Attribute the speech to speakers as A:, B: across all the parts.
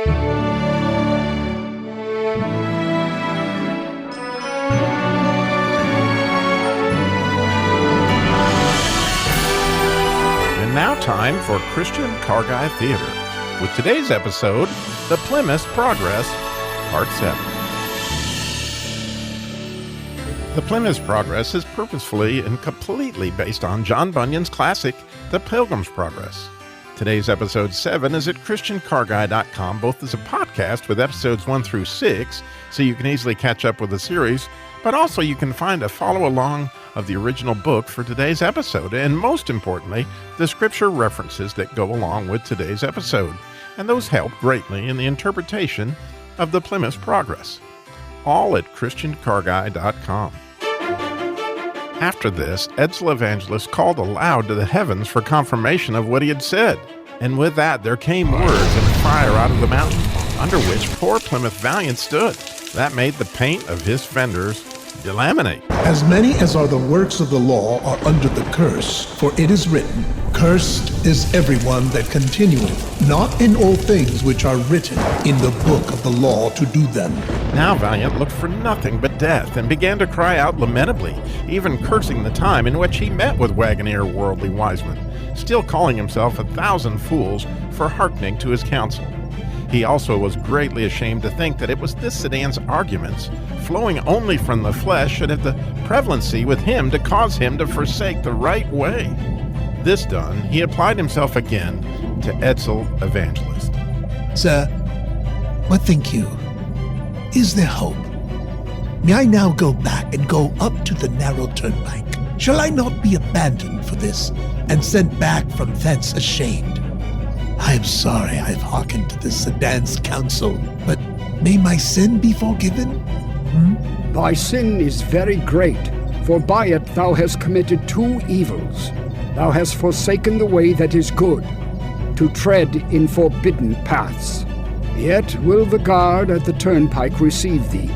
A: And now time for Christian Car Guy Theater, with today's episode, The Plymouth Progress, Part 7. The Plymouth Progress is purposefully and completely based on John Bunyan's classic, The Pilgrim's Progress. Today's episode 7 is at ChristianCarGuy.com, both as a podcast with episodes 1 through 6, so you can easily catch up with the series, but also you can find a follow-along of the original book for today's episode, and most importantly, the scripture references that go along with today's episode, and those help greatly in the interpretation of the Plymouth Progress. All at ChristianCarGuy.com. After this, Edsel Evangelist called aloud to the heavens for confirmation of what he had said. And with that, there came words and fire out of the mountain, under which poor Plymouth Valiant stood. That made the paint of his fenders delaminate.
B: As many as are the works of the law are under the curse, for it is written, Cursed is everyone that continueth, not in all things which are written in the book of the law to do them.
A: Now Valiant looked for nothing but death, and began to cry out lamentably, even cursing the time in which he met with Wagoner Worldly Wiseman, still calling himself 1,000 fools for hearkening to his counsel. He also was greatly ashamed to think that it was this sedan's arguments, flowing only from the flesh, should have the prevalency with him to cause him to forsake the right way. This done, he applied himself again to Edsel Evangelist.
B: Sir, what think you? Is there hope? May I now go back and go up to the narrow turnpike? Shall I not be abandoned for this, and sent back from thence ashamed? I am sorry I've hearkened to the sedan's counsel, but may my sin be forgiven?
C: Thy sin is very great, for by it thou hast committed two evils. Thou hast forsaken the way that is good, to tread in forbidden paths. Yet will the guard at the turnpike receive thee,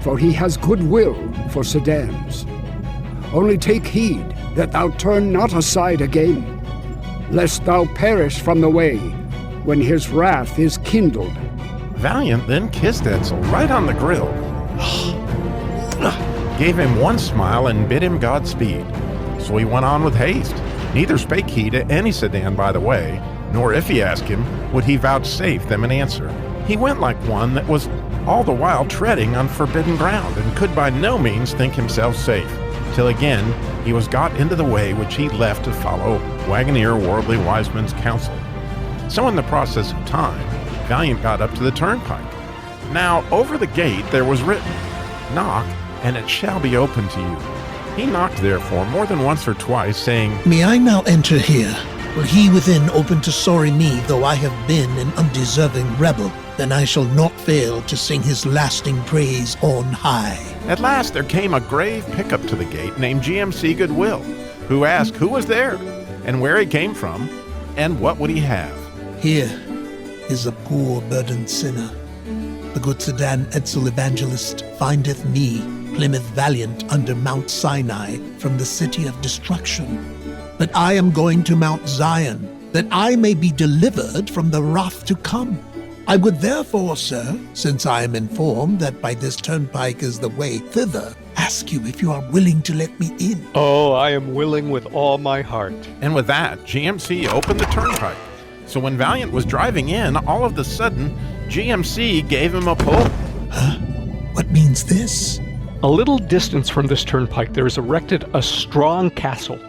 C: for he has goodwill for sedans. Only take heed that thou turn not aside again, lest thou perish from the way when his wrath is kindled.
A: Valiant then kissed Edsel right on the grill, gave him one smile, and bid him Godspeed. So he went on with haste. Neither spake he to any sedan by the way, nor if he asked him, would he vouchsafe them an answer. He went like one that was all the while treading on forbidden ground, and could by no means think himself safe, till again he was got into the way which he left to follow Wagoner Worldly Wiseman's counsel. So in the process of time, Valiant got up to the turnpike. Now over the gate there was written, Knock, and it shall be opened to you. He knocked therefore more than once or twice, saying,
B: May I now enter here? Will he within open to sorry me, though I have been an undeserving rebel? Then I shall not fail to sing his lasting praise on high.
A: At last there came a grave pickup to the gate named GMC Goodwill, who asked who was there, and where he came from, and what would he have.
B: Here is a poor burdened sinner. The good sedan Edsel Evangelist findeth me, Plymouth Valiant, under Mt Sinai, from the city of destruction. But I am going to Mount Zion, that I may be delivered from the wrath to come. I would therefore, sir, since I am informed that by this turnpike is the way thither, ask you if you are willing to let me in.
D: Oh, I am willing with all my heart.
A: And with that, GMC opened the turnpike. So when Valiant was driving in, all of a sudden, GMC gave him a pull.
B: Huh? What means this?
D: A little distance from this turnpike there is erected a strong castle,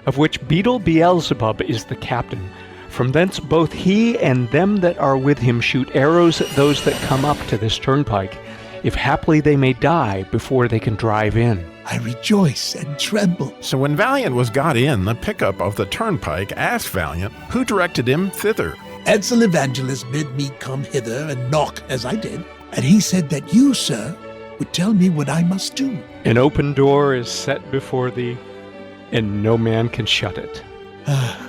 D: of which Beetle Beelzebub is the captain. From thence both he and them that are with him shoot arrows at those that come up to this turnpike, if haply they may die before they can drive in.
B: I rejoice and tremble.
A: So when Valiant was got in, the pickup of the turnpike asked Valiant who directed him thither.
B: Edsel Evangelist bid me come hither and knock as I did, and he said that you, sir, would tell me what I must do.
D: An open door is set before thee, and no man can shut it.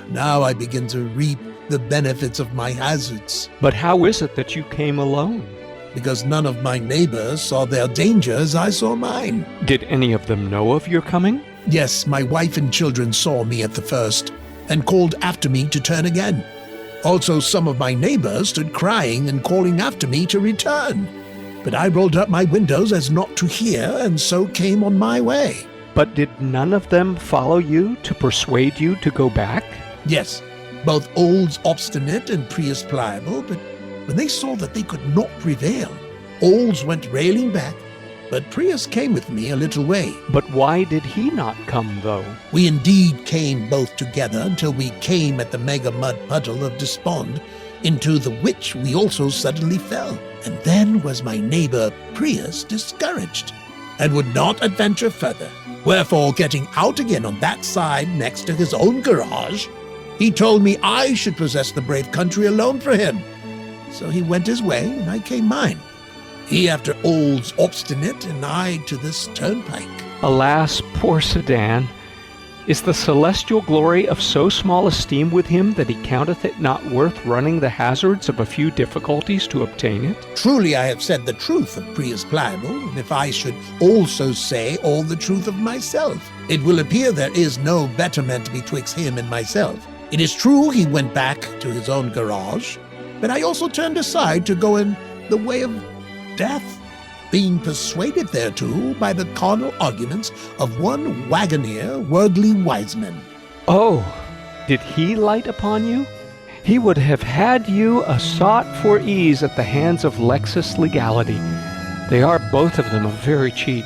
B: Now I begin to reap the benefits of my hazards.
D: But how is it that you came alone?
B: Because none of my neighbors saw their danger as I saw mine.
D: Did any of them know of your coming?
B: Yes, my wife and children saw me at the first, and called after me to turn again. Also, some of my neighbors stood crying and calling after me to return. But I rolled up my windows as not to hear, and so came on my way.
D: But did none of them follow you to persuade you to go back?
B: Yes, both Old's obstinate and Prius pliable, but when they saw that they could not prevail, Old's went railing back, but Prius came with me a little way.
D: But why did he not come, though?
B: We indeed came both together until we came at the mega mud puddle of Despond, into the which we also suddenly fell. And then was my neighbor Prius discouraged, and would not adventure further. Wherefore, getting out again on that side next to his own garage, he told me I should possess the brave country alone for him. So he went his way, and I came mine. He after Old's obstinate, and I to this turnpike.
D: Alas, poor Sedan! Is the celestial glory of so small esteem with him that he counteth it not worth running the hazards of a few difficulties to obtain it?
B: Truly I have said the truth of Prius pliable, and if I should also say all the truth of myself, it will appear there is no betterment betwixt him and myself. It is true he went back to his own garage, but I also turned aside to go in the way of death, being persuaded thereto by the carnal arguments of one wagoner, worldly wiseman.
D: Oh, did he light upon you? He would have had you a sought for ease at the hands of Lexus Legality. They are both of them a very cheat.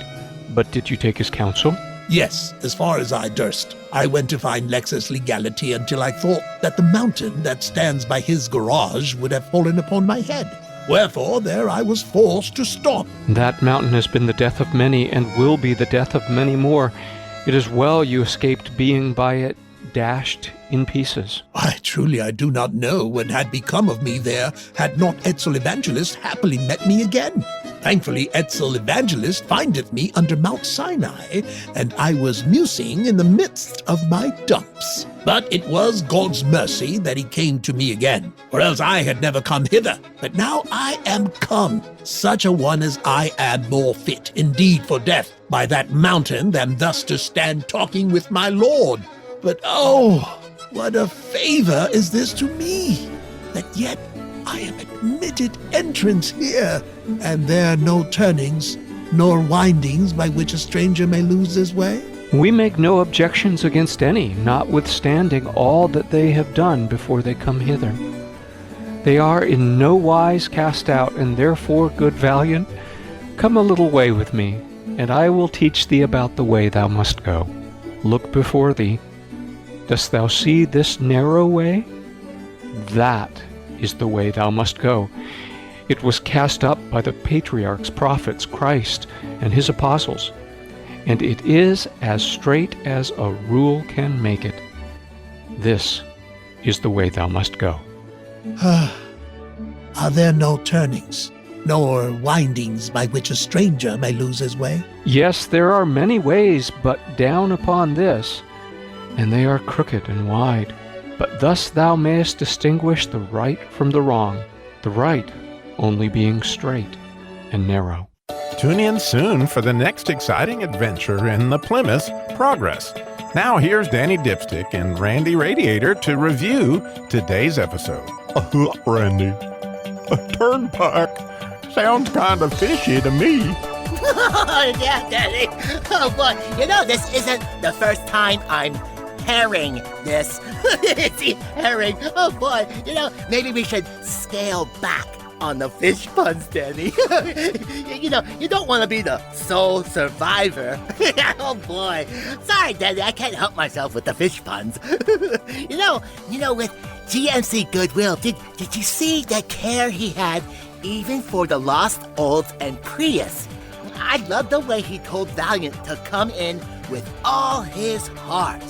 D: But did you take his counsel?
B: Yes, as far as I durst. I went to find Lexus Legality until I thought that the mountain that stands by his garage would have fallen upon my head. Wherefore, there I was forced to stop.
D: That mountain has been the death of many, and will be the death of many more. It is well you escaped being by it dashed in pieces.
B: I do not know what had become of me there, had not Etzel Evangelist happily met me again. Thankfully, Etzel Evangelist findeth me under Mt Sinai, and I was musing in the midst of my dumps. But it was God's mercy that he came to me again, or else I had never come hither. But now I am come, such a one as I am more fit indeed for death by that mountain than thus to stand talking with my Lord. But oh, what a favor is this to me, that yet I am admitted entrance here, and there no turnings nor windings by which a stranger may lose his way?
D: We make no objections against any, notwithstanding all that they have done before they come hither. They are in no wise cast out, and therefore, good Valiant, come a little way with me, and I will teach thee about the way thou must go. Look before thee. Dost thou see this narrow way? That is the way thou must go. It was cast up by the patriarchs, prophets, Christ, and his apostles, and it is as straight as a rule can make it. This is the way thou must go.
B: Are there no turnings, nor windings by which a stranger may lose his way?
D: Yes, there are many ways, but down upon this, and they are crooked and wide. But thus thou mayest distinguish the right from the wrong, the right only being straight and narrow.
A: Tune in soon for the next exciting adventure in the Plymouth Progress. Now here's Danny Dipstick and Randy Radiator to review today's episode. Randy, a turnpike sounds kind of fishy to me.
E: Yeah, Danny. Oh, boy. This isn't the first time I'm herring this. See, herring. Oh, boy. Maybe we should scale back on the fish puns, Danny. You don't want to be the sole survivor. Oh, boy. Sorry, Danny. I can't help myself with the fish puns. With GMC Goodwill, did you see the care he had even for the lost Olds and Prius? I love the way he told Valiant to come in with all his heart.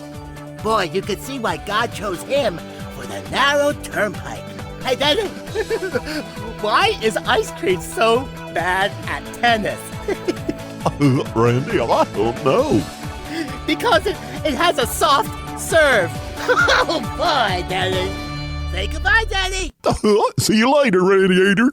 E: Boy, you could see why God chose him for the narrow turnpike. Hey, Danny, why is ice cream so bad at tennis?
A: Randy, I don't know.
E: Because it has a soft serve. Oh, boy, Danny. Say goodbye, Danny.
A: See you later, Radiator.